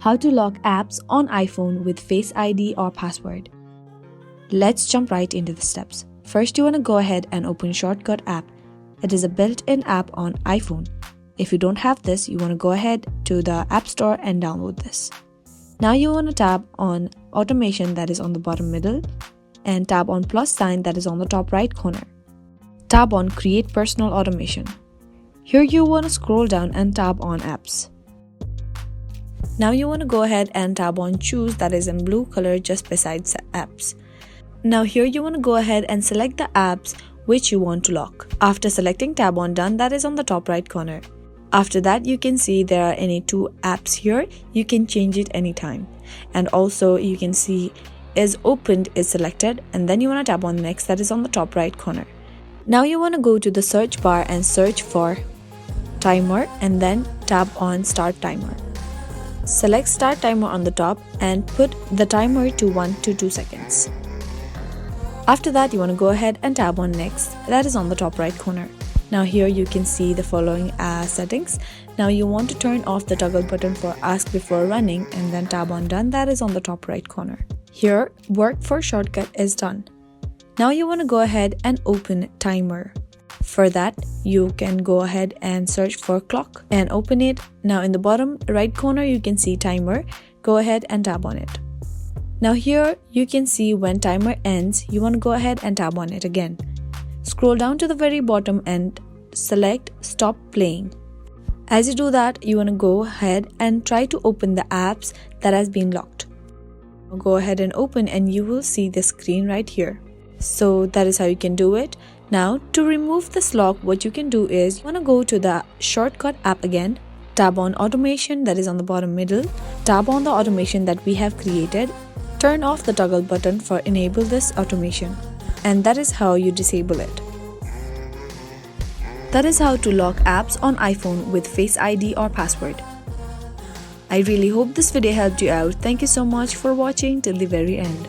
How to lock apps on iPhone with Face ID or password. Let's jump right into the steps. First, you want to go ahead and open Shortcut app. It is a built-in app on iPhone. If you don't have this, you want to go ahead to the App Store and download this. Now you want to tap on Automation, that is on the bottom middle, and tap on plus sign, that is on the top right corner. Tap on Create Personal Automation. Here you want to scroll down and tap on Apps. Now you want to go ahead and tap on Choose, that is in blue color just besides Apps. Now here you want to go ahead and select the apps which you want to lock. After selecting, tap on Done, that is on the top right corner. After that, you can see there are any 2 apps here. You can change it anytime. And also you can see is opened is selected, and then you want to tap on Next, that is on the top right corner. Now you want to go to the search bar and search for timer and then tap on Start Timer. Select Start Timer on the top and put the timer to 1 to 2 seconds. After that, you want to go ahead and tap on Next, that is on the top right corner. Now here you can see the following settings. Now you want to turn off the toggle button for Ask Before Running and then tap on Done, that is on the top right corner. Here, work for shortcut is done. Now you want to go ahead and open Timer. For that, you can go ahead and search for clock and open it. Now in the bottom right corner, you can see Timer. Go ahead and tap on it. Now here you can see when timer ends, you want to go ahead and tap on it again. Scroll down to the very bottom and select Stop Playing. As you do that, you want to go ahead and try to open the apps that has been locked. Go ahead and open and you will see the screen right here. So that is how you can do it. Now to remove this lock, what you can do is you want to go to the Shortcut app again. Tap on Automation, that is on the bottom middle. Tap on the automation that we have created. Turn off the toggle button for enable this automation. And that is how you disable it. That is how to lock apps on iPhone with Face ID or password. I really hope this video helped you out. Thank you so much for watching till the very end.